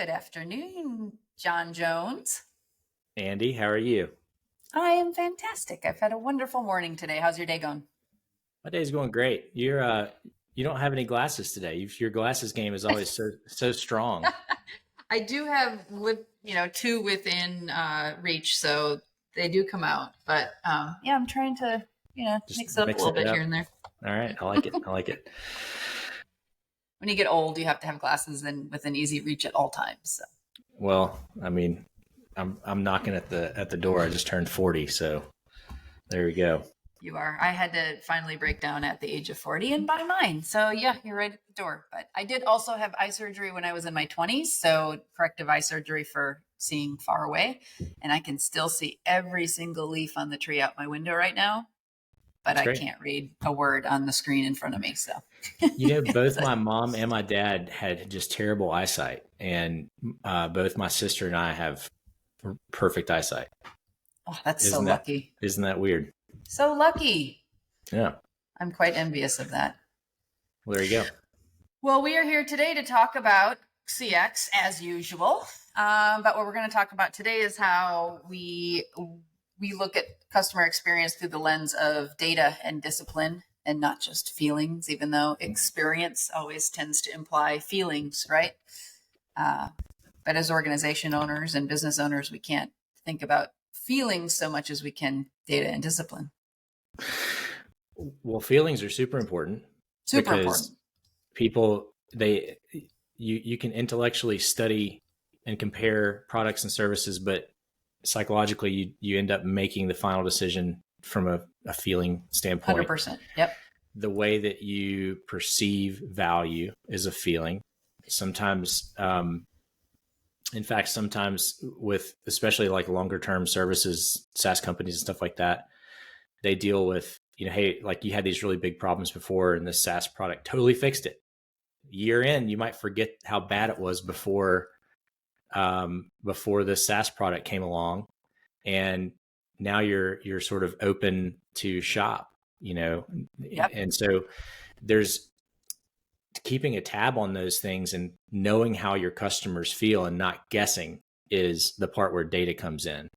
Good afternoon, John Jones. Andy, how are you? I am fantastic. I've had a wonderful morning today. How's your day going? My day's going great. You don't have any glasses today. Your glasses game is always so strong. I do have, two within reach, so they do come out. But yeah, I'm trying to, Just mix it up a little mixing it bit here up. and there. All right, I like it. I like it. When you get old, you have to have glasses and within easy reach at all times. So. Well, I mean, I'm knocking at the door. I just turned 40, so there we go. You are. I had to finally break down at the age of 40 and buy mine. So yeah, you're right at the door. But I did also have eye surgery when I was in my 20s. So corrective eye surgery for seeing far away. And I can still see every single leaf on the tree out my window right now. But I can't read a word on the screen in front of me. So, Both my mom and my dad had just terrible eyesight. And both my sister and I have perfect eyesight. Oh, that's so lucky. Isn't that weird? So lucky. Yeah. I'm quite envious of that. Well, there you go. Well, we are here today to talk about CX as usual. But what we're going to talk about today is how we look at customer experience through the lens of data and discipline and not just feelings, even though experience always tends to imply feelings, right? But as organization owners and business owners, we can't think about feelings so much as we can data and discipline. Well, feelings are super important. Super important. People, you can intellectually study and compare products and services, but psychologically you end up making the final decision from a feeling standpoint. 100%. Yep. The way that you perceive value is a feeling. Sometimes, in fact, sometimes with especially like longer term services, SaaS companies and stuff like that, they deal with, hey, like you had these really big problems before and this SaaS product totally fixed it. Year in, you might forget how bad it was before the SaaS product came along, and now you're sort of open to shop, Yep. And so there's keeping a tab on those things and knowing how your customers feel and not guessing is the part where data comes in.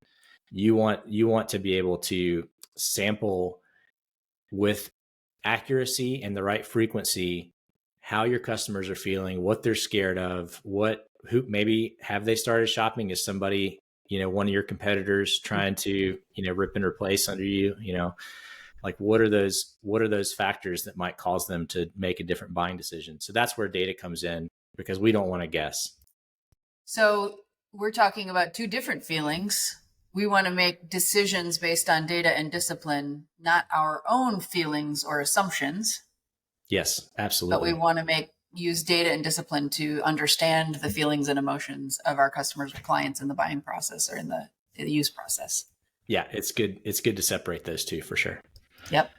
You want to be able to sample with accuracy and the right frequency how your customers are feeling, what they're scared of, who maybe have they started shopping? Is somebody, one of your competitors trying to, rip and replace under you, like what are those factors that might cause them to make a different buying decision? So that's where data comes in, because we don't want to guess. So we're talking about two different feelings. We want to make decisions based on data and discipline, not our own feelings or assumptions. Yes, absolutely. But we want to use data and discipline to understand the feelings and emotions of our customers or clients in the buying process or in the use process. Yeah, it's good. It's good to separate those two for sure. Yep.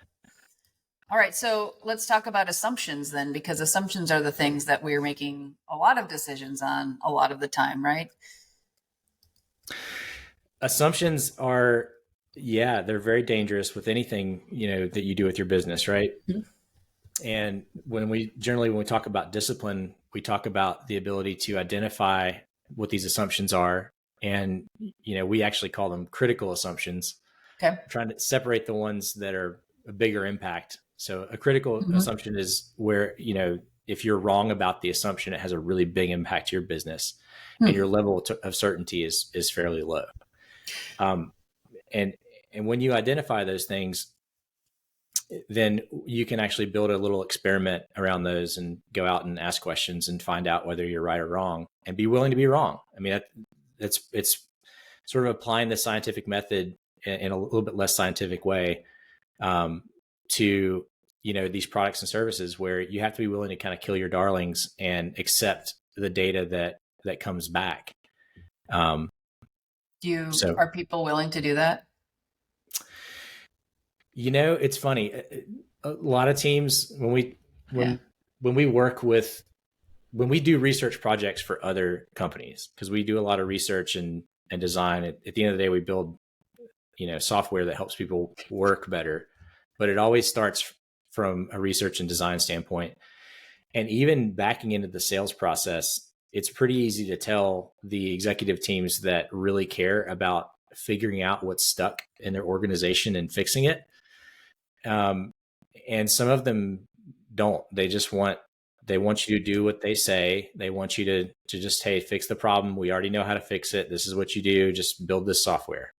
All right. So let's talk about assumptions then, because assumptions are the things that we're making a lot of decisions on a lot of the time, right? Assumptions are, they're very dangerous with anything, that you do with your business, right? Mm-hmm. And when we talk about discipline, we talk about the ability to identify what these assumptions are. And, we actually call them critical assumptions. Okay. Trying to separate the ones that are a bigger impact. So a critical assumption is where, if you're wrong about the assumption, it has a really big impact to your business and your level of certainty is fairly low. And when you identify those things, then you can actually build a little experiment around those and go out and ask questions and find out whether you're right or wrong and be willing to be wrong. I mean, it's sort of applying the scientific method in a little bit less scientific way to, these products and services where you have to be willing to kind of kill your darlings and accept the data that comes back. Are people willing to do that? It's funny. A lot of teams, when we do research projects for other companies, because we do a lot of research and design, at the end of the day, we build, software that helps people work better, but it always starts from a research and design standpoint. And even backing into the sales process, it's pretty easy to tell the executive teams that really care about figuring out what's stuck in their organization and fixing it. And some of them don't. They want you to do what they say. They want you to just, hey, fix the problem. We already know how to fix it. This is what you do. Just build this software.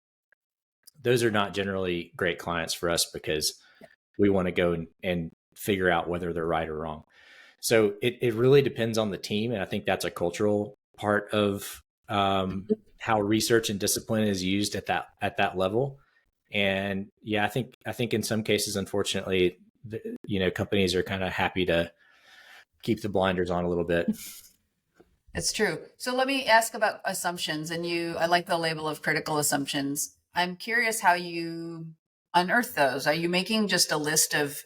Those are not generally great clients for us because we want to go and figure out whether they're right or wrong. So it really depends on the team. And I think that's a cultural part of how research and discipline is used at that level. And yeah, I think in some cases, unfortunately, companies are kind of happy to keep the blinders on a little bit. It's true. So let me ask about assumptions. And I like the label of critical assumptions. I'm curious how you unearth those. Are you making just a list of,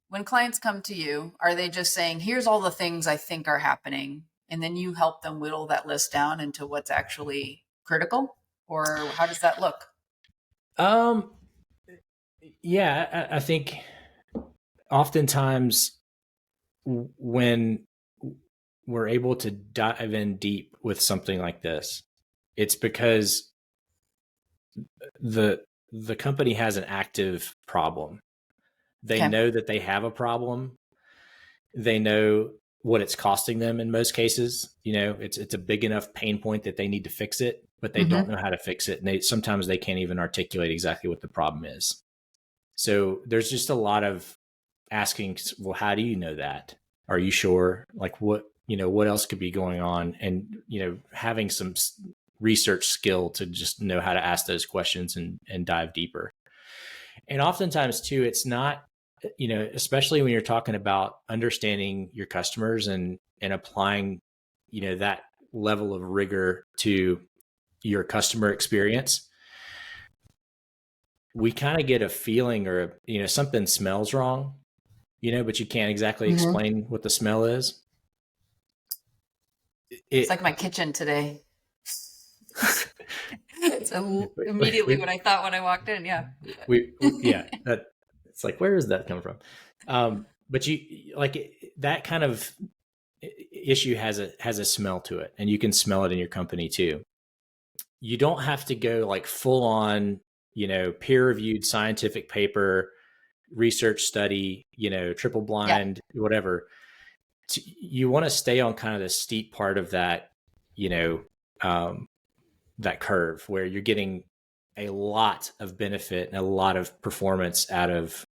when clients come to you, are they just saying, here's all the things I think are happening, and then you help them whittle that list down into what's actually critical? Or how does that look? Yeah, I think oftentimes when we're able to dive in deep with something like this, it's because the company has an active problem. They know that they have a problem. They know what it's costing them in most cases. It's a big enough pain point that they need to fix it, but they don't know how to fix it. And sometimes they can't even articulate exactly what the problem is. So there's just a lot of asking, well, how do you know that? Are you sure? Like what else could be going on? And, having some research skill to just know how to ask those questions and dive deeper. And oftentimes too, it's not, especially when you're talking about understanding your customers and applying, that level of rigor to your customer experience, we kind of get a feeling or, something smells wrong, but you can't exactly explain what the smell is. It's like my kitchen today. It's immediately what I thought when I walked in. Yeah. It's like, where does that come from? But you like that kind of issue has a smell to it, and you can smell it in your company too. You don't have to go like full on, peer reviewed scientific paper, research study, triple blind, whatever. You want to stay on kind of the steep part of that, that curve where you're getting a lot of benefit and a lot of performance out of,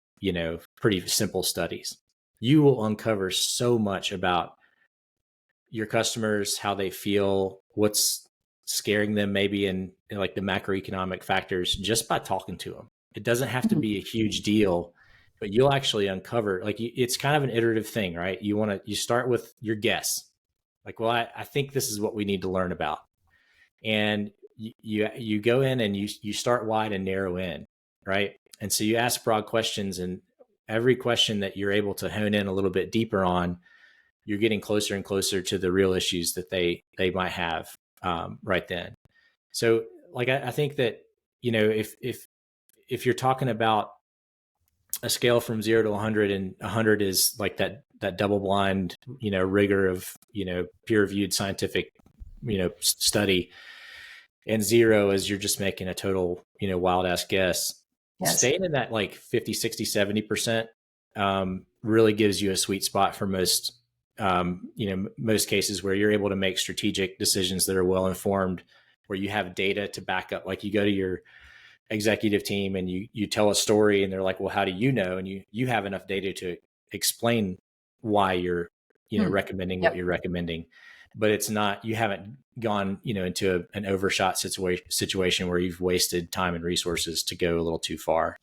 pretty simple studies. You will uncover so much about your customers, how they feel, what's scaring them maybe in like the macroeconomic factors just by talking to them. It doesn't have to be a huge deal, but you'll actually uncover, like, it's kind of an iterative thing, right? You start with your guess. Like, well, I think this is what we need to learn about. And you go in and you start wide and narrow in, right? And so you ask broad questions, and every question that you're able to hone in a little bit deeper on, you're getting closer and closer to the real issues that they might have right then. So like, I think that, if you're talking about a scale from 0 to 100, and 100 is like that double blind, rigor of, peer reviewed scientific, study, and 0 is you're just making a total, wild ass guess. Yes. Staying in that like 50, 60, 70% really gives you a sweet spot for most, most cases where you're able to make strategic decisions that are well informed, where you have data to back up. Like, you go to your executive team and you tell a story, and they're like, well, how do you know? And you have enough data to explain why you're, recommending what you're recommending. But it's not, you haven't gone, into an overshot situation where you've wasted time and resources to go a little too far.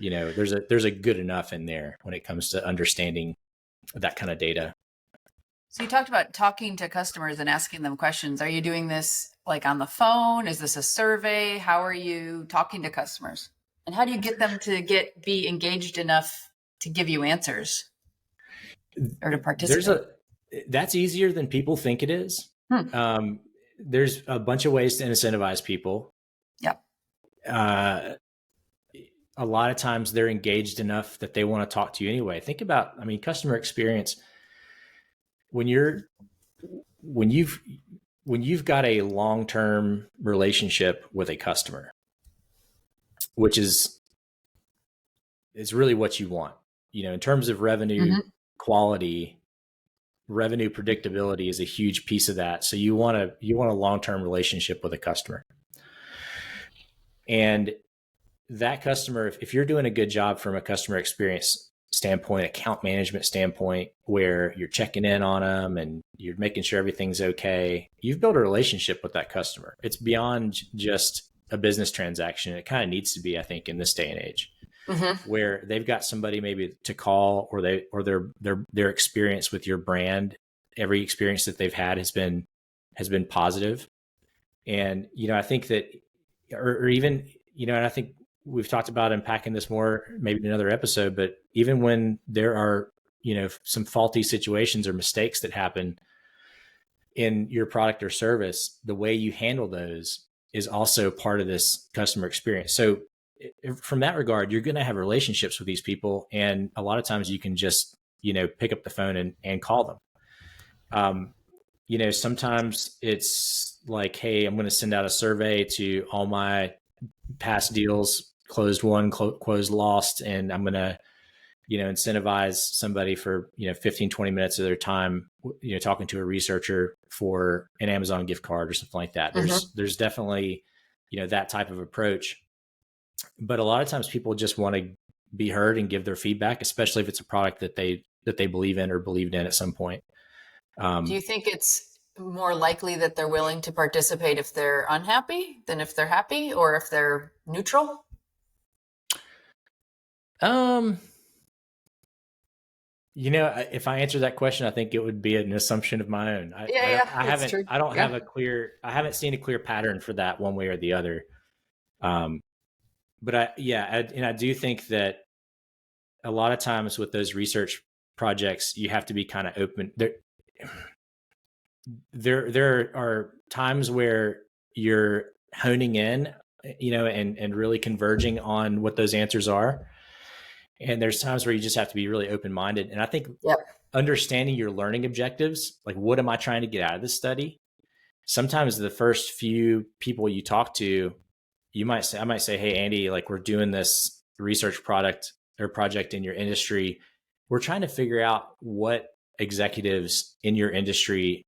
There's a good enough in there when it comes to understanding that kind of data. So you talked about talking to customers and asking them questions. Are you doing this like on the phone? Is this a survey? How are you talking to customers? And how do you get them to be engaged enough to give you answers or to participate? That's easier than people think it is. There's a bunch of ways to incentivize people. Yep. A lot of times they're engaged enough that they want to talk to you anyway. Think about, customer experience. When you're when you've got a long-term relationship with a customer, which is really what you want, in terms of revenue quality, revenue predictability is a huge piece of that. So you want a long-term relationship with a customer. And that customer, if you're doing a good job from a customer experience standpoint, account management standpoint, where you're checking in on them and you're making sure everything's okay, you've built a relationship with that customer. It's beyond just a business transaction. It kind of needs to be, I think, in this day and age, where they've got somebody maybe to call, or their experience with your brand, every experience that they've had has been positive. And, I think that, or even, and I think we've talked about unpacking this more, maybe in another episode, but even when there are, some faulty situations or mistakes that happen in your product or service, the way you handle those is also part of this customer experience. So from that regard, you're going to have relationships with these people. And a lot of times you can just, pick up the phone and call them. Sometimes it's like, hey, I'm going to send out a survey to all my past deals, closed won, closed lost, and I'm going to, incentivize somebody for, 15, 20 minutes of their time, talking to a researcher for an Amazon gift card or something like that. There's definitely, that type of approach. But a lot of times people just want to be heard and give their feedback, especially if it's a product that they believe in or believed in at some point. Do you think it's more likely that they're willing to participate if they're unhappy than if they're happy, or if they're neutral? If I answer that question, I think it would be an assumption of my own. I haven't seen a clear pattern for that one way or the other. But I do think that a lot of times with those research projects, you have to be kind of open. There are times where you're honing in, and really converging on what those answers are. And there's times where you just have to be really open-minded. And I think understanding your learning objectives, like, what am I trying to get out of this study? Sometimes the first few people you talk to, I might say, hey, Andy, like, we're doing this research product or project in your industry. We're trying to figure out what executives in your industry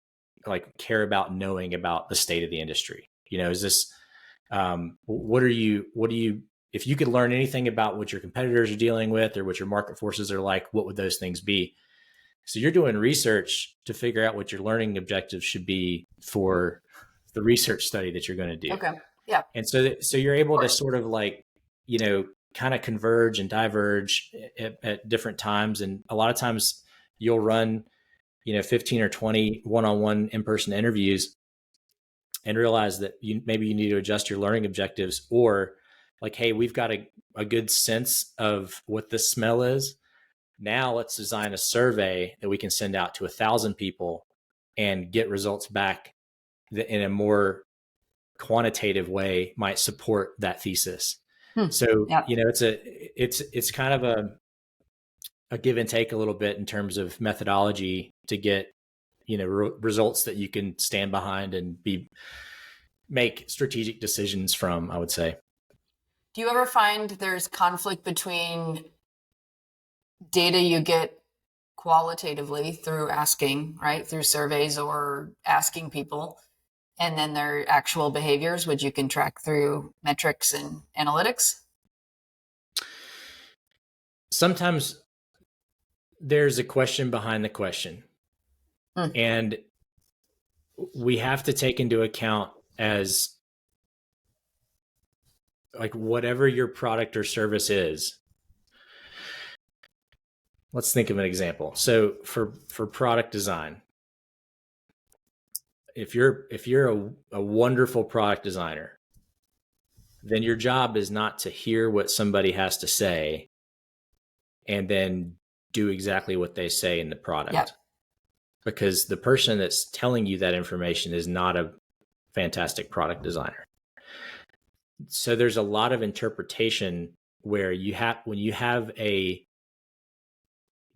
like care about knowing about the state of the industry. Is this, what do you, if you could learn anything about what your competitors are dealing with or what your market forces are like, what would those things be? So you're doing research to figure out what your learning objectives should be for the research study that you're going to do. Okay. Yeah. And so you're able to sort of like, kind of converge and diverge at different times. And a lot of times you'll run, 15 or 20 one-on-one in-person interviews and realize that maybe you need to adjust your learning objectives, or like, hey, we've got a good sense of what this smell is. Now let's design a survey that we can send out to 1,000 people and get results back that in a more quantitative way might support that thesis. So, it's kind of a give and take a little bit in terms of methodology to get, results that you can stand behind and make strategic decisions from, I would say. Do you ever find there's conflict between data you get qualitatively through asking, right, through surveys or asking people, and then their actual behaviors, which you can track through metrics and analytics? Sometimes there's a question behind the question. And we have to take into account, as like, whatever your product or service is. Let's think of an example. So for product design, if you're a wonderful product designer, then your job is not to hear what somebody has to say and then do exactly what they say in the product. Because the person that's telling you that information is not a fantastic product designer. So there's a lot of interpretation where when you have the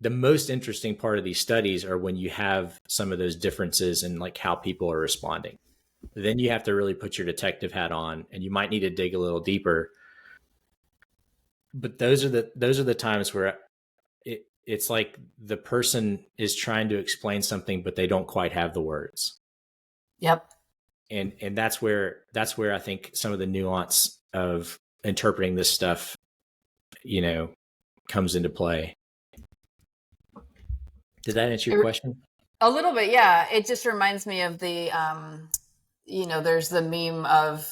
the most interesting part of these studies are when you have some of those differences in like how people are responding. Then you have to really put your detective hat on, and you might need to dig a little deeper. But those are the times where it's like the person is trying to explain something, but they don't quite have the words. Yep. And that's where I think some of the nuance of interpreting this stuff, comes into play. Did that answer your question? A little bit, yeah. It just reminds me of the, there's the meme of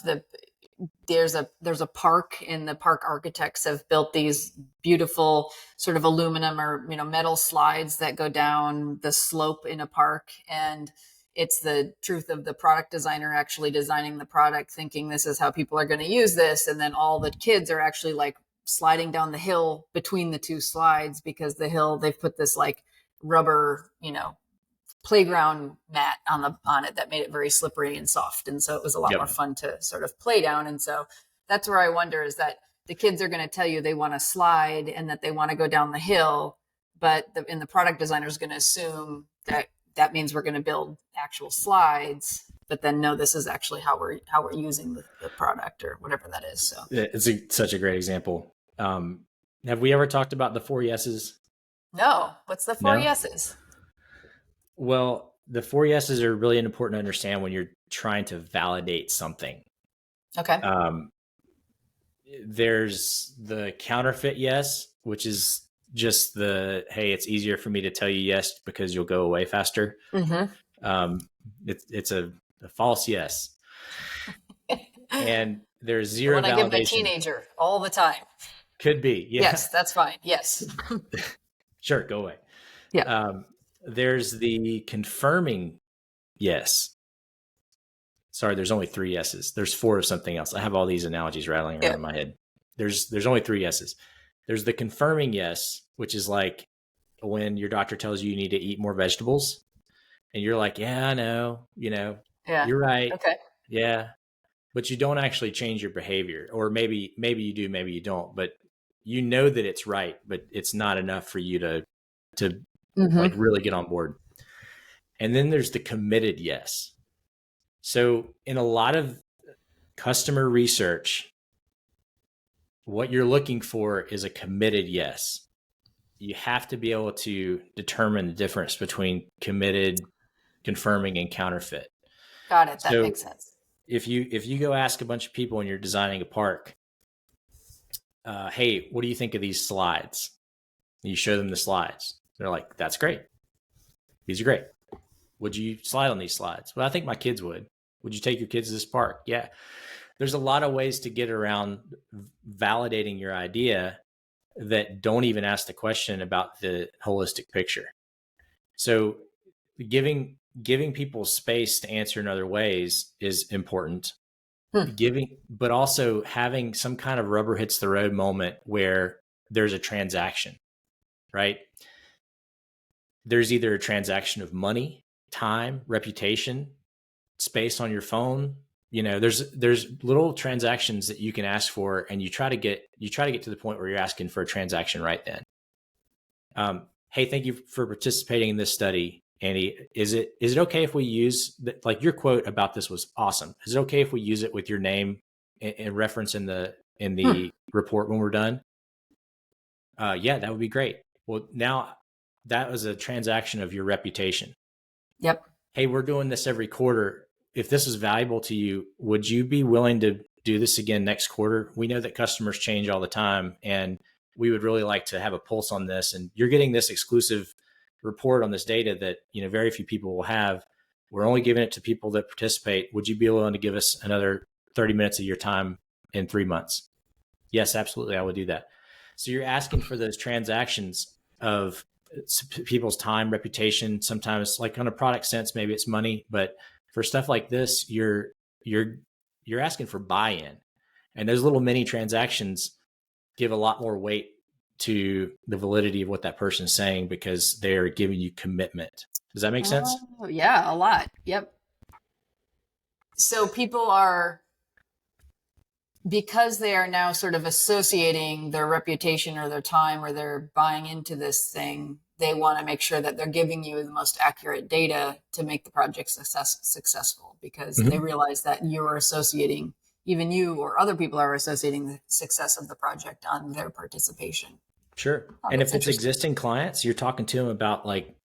there's a park, and the park architects have built these beautiful sort of aluminum or metal slides that go down the slope in a park, and it's the truth of the product designer actually designing the product, thinking this is how people are going to use this, and then all the kids are actually like sliding down the hill between the two slides, because the hill, they've put this like rubber playground mat on it that made it very slippery and soft, and so it was a lot more fun to sort of play down. And so that's where I wonder, is that the kids are going to tell you they want to slide and that they want to go down the hill, but the product designer is going to assume that means we're going to build actual slides, but then no, this is actually how we're using the product or whatever that is. So it's such a great example. Have we ever talked about the 4 yeses? No. What's the 4 yeses? Well, the 4 yeses are really important to understand when you're trying to validate something. Okay. There's the counterfeit yes, which is just hey, it's easier for me to tell you yes because you'll go away faster. Mm-hmm. It's a false yes. And there's zero validation. When I give my teenager all the time. Could be. Yeah. Yes, that's fine. Yes. Sure, go away. Yeah. There's the confirming yes. Sorry, there's only 3 yeses. There's 4 of something else. I have all these analogies rattling around in my head. There's only 3 yeses. There's the confirming yes, which is like when your doctor tells you need to eat more vegetables, and you're like, yeah, I know, yeah, you're right. Okay. Yeah. But you don't actually change your behavior, or maybe you do, maybe you don't, but you know that it's right, but it's not enough for you to mm-hmm. like really get on board. And then there's the committed yes. So in a lot of customer research, what you're looking for is a committed yes. You have to be able to determine the difference between committed, confirming, and counterfeit. Got it. That makes sense. If you go ask a bunch of people when you're designing a park, hey, what do you think of these slides? And you show them the slides. They're like, that's great. These are great. Would you slide on these slides? Well, I think my kids would. Would you take your kids to this park? Yeah. There's a lot of ways to get around validating your idea that don't even ask the question about the holistic picture. So giving people space to answer in other ways is important. But also having some kind of rubber hits the road moment where there's a transaction, right? There's either a transaction of money, time, reputation, space on your phone. There's little transactions that you can ask for, and you try to get to the point where you're asking for a transaction right then. Hey, thank you for participating in this study, Andy. Is it okay if we use like your quote about this was awesome? Is it okay if we use it with your name and reference in the report when we're done? Yeah, that would be great. Well, now that was a transaction of your reputation. Yep. Hey, we're doing this every quarter. If this is valuable to you, would you be willing to do this again next quarter? We know that customers change all the time, and we would really like to have a pulse on this. And you're getting this exclusive report on this data that very few people will have. We're only giving it to people that participate. Would you be willing to give us another 30 minutes of your time in 3 months? Yes, absolutely. I would do that. So you're asking for those transactions of people's time, reputation. Sometimes, like on a product sense, maybe it's money, but for stuff like this, you're asking for buy-in, and those little mini transactions give a lot more weight to the validity of what that person is saying because they're giving you commitment. Does that make sense? Yeah, a lot. Yep. So people are, because they are now sort of associating their reputation or their time or they're buying into this thing, they want to make sure that they're giving you the most accurate data to make the project successful, because they realize that you're associating, even you or other people are associating the success of the project on their participation. Sure. Oh, And that's if it's interesting. existing clients, you're talking to them about like,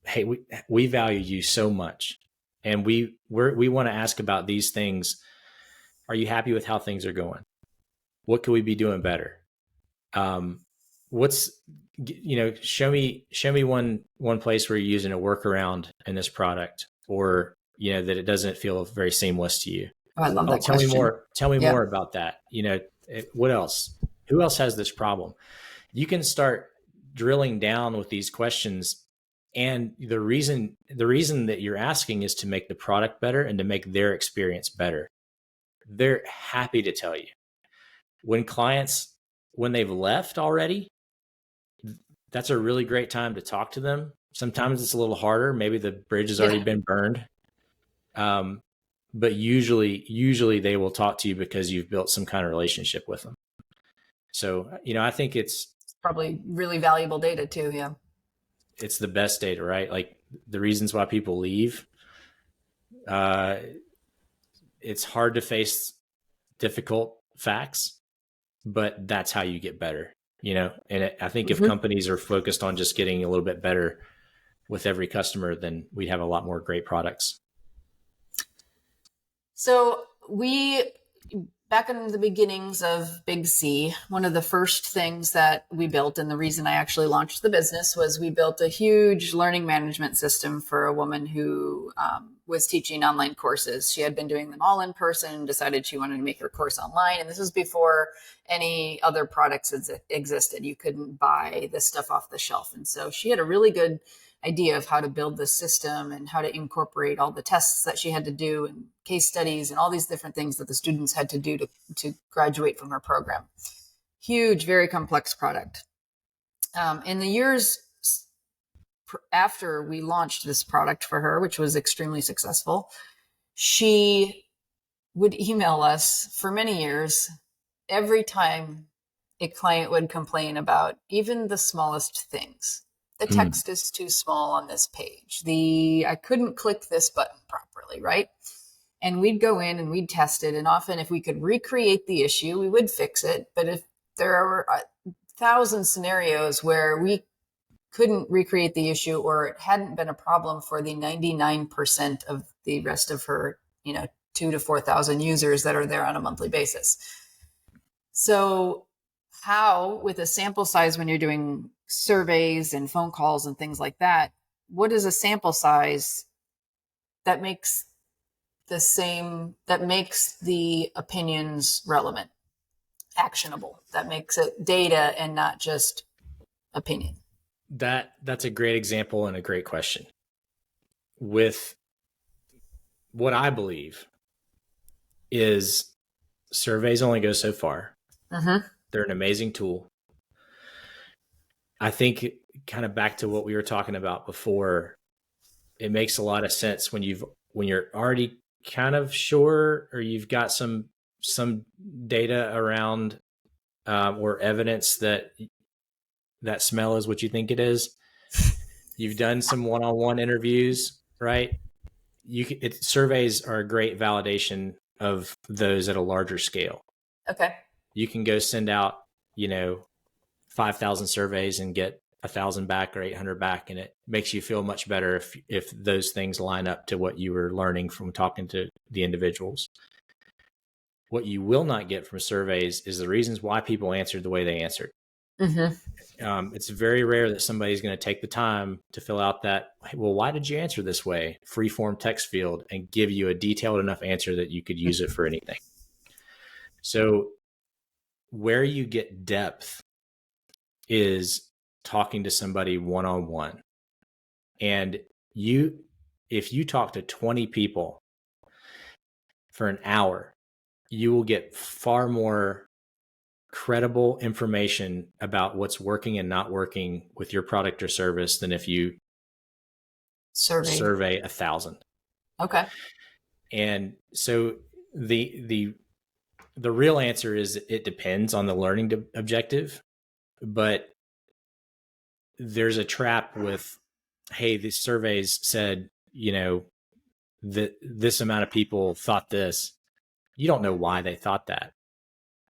hey, we value you so much, and we want to ask about these things. Are you happy with how things are going? What could we be doing better? What's, show me one place where you're using a workaround in this product, or that it doesn't feel very seamless to you. Oh, I love Oh, that question. tell me Yep. more about that. What else? Who else has this problem? You can start drilling down with these questions, and the reason that you're asking is to make the product better and to make their experience better. They're happy to tell you. When they've left already, that's a really great time to talk to them. Sometimes it's a little harder. Maybe the bridge has already been burned. But usually they will talk to you because you've built some kind of relationship with them. So, I think it's Probably really valuable data too. Yeah. it's the best data, right? Like the reasons why people leave, it's hard to face difficult facts, but that's how you get better, And I think if companies are focused on just getting a little bit better with every customer, then we'd have a lot more great products. So back in the beginnings of Big C, one of the first things that we built, and the reason I actually launched the business, was we built a huge learning management system for a woman who was teaching online courses. She had been doing them all in person, decided she wanted to make her course online. And this was before any other products existed. You couldn't buy this stuff off the shelf. And so she had a really good idea of how to build the system and how to incorporate all the tests that she had to do and case studies and all these different things that the students had to do to graduate from her program. Huge, very complex product. In the years after we launched this product for her, which was extremely successful, she would email us for many years every time a client would complain about even the smallest things. The text is too small on this page. I couldn't click this button properly, right? And we'd go in and we'd test it. And often if we could recreate the issue, we would fix it. But if there are 1,000 scenarios where we couldn't recreate the issue, or it hadn't been a problem for the 99% of the rest of her, 2,000 to 4,000 users that are there on a monthly basis. So how, with a sample size, when you're doing surveys and phone calls and things like that, what is a sample size that makes the opinions relevant, actionable, that makes it data and not just opinion? That's a great example and a great question. With what I believe is surveys only go so far. They're an amazing tool. I think kind of back to what we were talking about before, it makes a lot of sense when you're already kind of sure, or you've got some data around or evidence that smell is what you think it is. You've done some one-on-one interviews, right? Surveys are a great validation of those at a larger scale. Okay. You can go send out, 5,000 surveys and get 1,000 back or 800 back, and it makes you feel much better if those things line up to what you were learning from talking to the individuals. What you will not get from surveys is the reasons why people answered the way they answered. It's very rare that somebody's going to take the time to fill out that, well, why did you answer this way? Free form text field, and give you a detailed enough answer that you could use it for anything. So where you get depth is talking to somebody one-on-one. And if you talk to 20 people for an hour, you will get far more credible information about what's working and not working with your product or service than if you survey 1,000. Okay. And so the real answer is it depends on the learning objective, but there's a trap with, hey, these surveys said, that this amount of people thought this. You don't know why they thought that.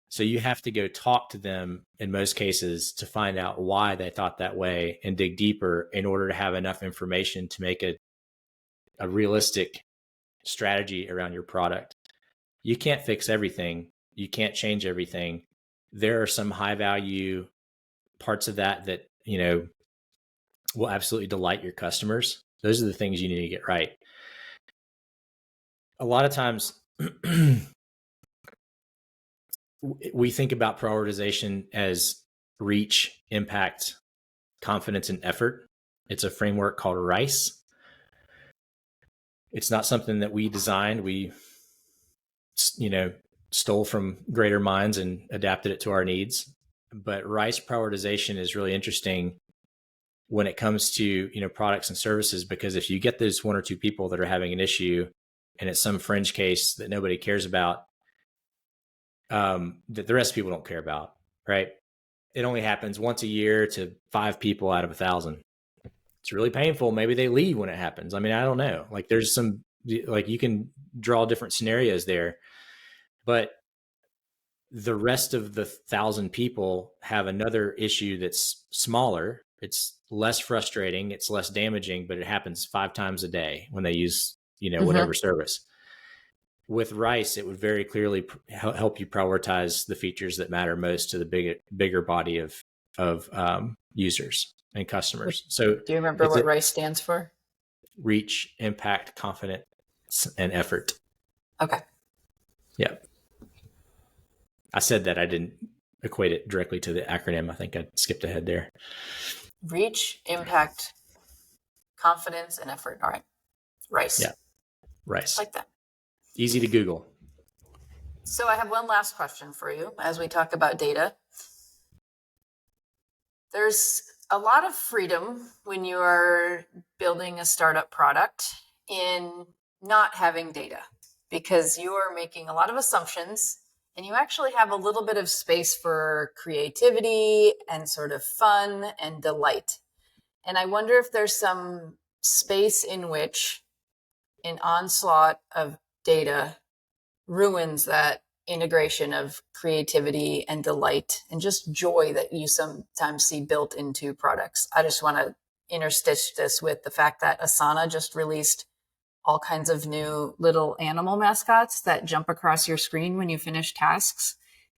So you have to go talk to them in most cases to find out why they thought that way and dig deeper in order to have enough information to make a realistic strategy around your product. You can't fix everything. You can't change everything. There are some high value parts of that will absolutely delight your customers. Those are the things you need to get right. A lot of times we think about prioritization as reach, impact, confidence, and effort. It's a framework called RICE. It's not something that we designed. We, stole from greater minds and adapted it to our needs. But RICE prioritization is really interesting when it comes to, products and services, because if you get those one or two people that are having an issue and it's some fringe case that nobody cares about, that the rest of people don't care about, right? It only happens once a year to 5 people out of 1,000. It's really painful. Maybe they leave when it happens. I mean, I don't know. Like there's some, like you can draw different scenarios there, but the rest of the 1,000 people have another issue that's smaller. It's less frustrating. It's less damaging, but it happens 5 times a day when they use, whatever service. With RICE, it would very clearly help you prioritize the features that matter most to the bigger body of users and customers. So do you remember what RICE stands for? Reach, impact, confidence, and effort. Okay. Yeah. I said that I didn't equate it directly to the acronym. I think I skipped ahead there. Reach, impact, confidence, and effort. All right. RICE. Yeah. RICE. Like that. Easy to Google. So I have one last question for you as we talk about data. There's a lot of freedom when you are building a startup product in not having data, because you are making a lot of assumptions and you actually have a little bit of space for creativity and sort of fun and delight. And I wonder if there's some space in which an onslaught of data ruins that integration of creativity and delight and just joy that you sometimes see built into products. I just want to interstitch this with the fact that Asana just released all kinds of new little animal mascots that jump across your screen when you finish tasks.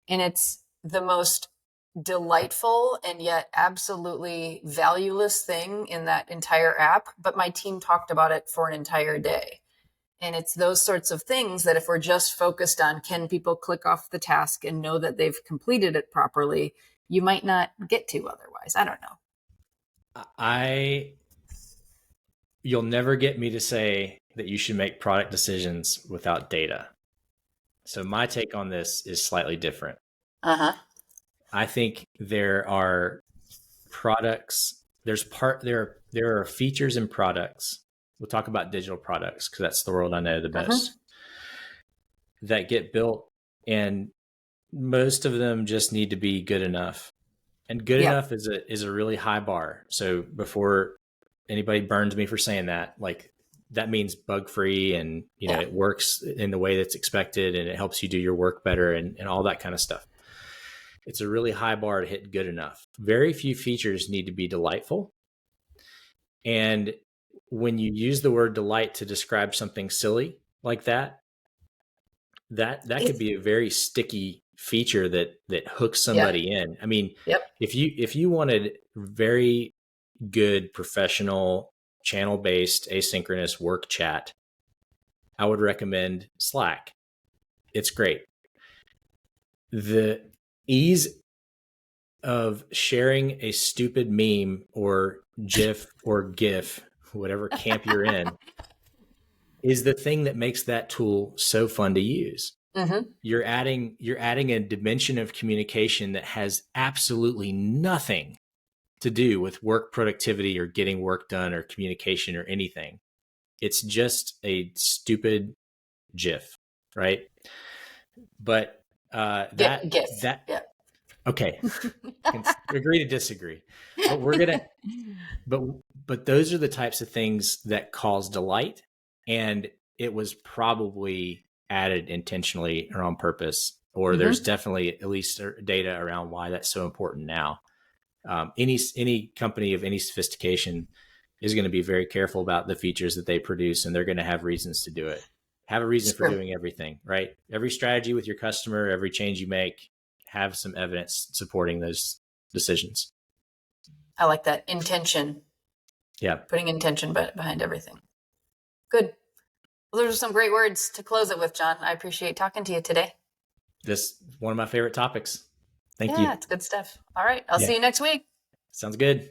And it's the most delightful and yet absolutely valueless thing in that entire app. But my team talked about it for an entire day. And it's those sorts of things that if we're just focused on, can people click off the task and know that they've completed it properly, you might not get to otherwise. I don't know. You'll never get me to say that you should make product decisions without data. So my take on this is slightly different. I think there are products, there are features in products. We'll talk about digital products because that's the world I know the best, that get built, and most of them just need to be good enough. And good enough is a really high bar. So before anybody burns me for saying that, like that means bug free and it works in the way that's expected and it helps you do your work better and all that kind of stuff. It's a really high bar to hit good enough. Very few features need to be delightful. And when you use the word delight to describe something silly like that could be a very sticky feature that hooks somebody in. I mean, if you wanted very good professional channel-based asynchronous work chat, I would recommend Slack. It's great. The ease of sharing a stupid meme or GIF or GIF, whatever camp you're in, is the thing that makes that tool so fun to use. You're adding a dimension of communication that has absolutely nothing to do with work productivity or getting work done or communication or anything. It's just a stupid GIF, right? But Okay. Can agree to disagree, but we're going to, but, but those are the types of things that cause delight. And it was probably added intentionally or on purpose, or there's definitely at least data around why that's so important now. Any company of any sophistication is going to be very careful about the features that they produce, and they're going to have reasons to do it. Have a reason for doing everything, right? Every strategy with your customer, every change you make, have some evidence supporting those decisions. I like that intention. Yeah. Putting intention behind everything. Good. Well, those are some great words to close it with, Jon. I appreciate talking to you today. This one of my favorite topics. Thank you. Yeah, it's good stuff. All right. I'll see you next week. Sounds good.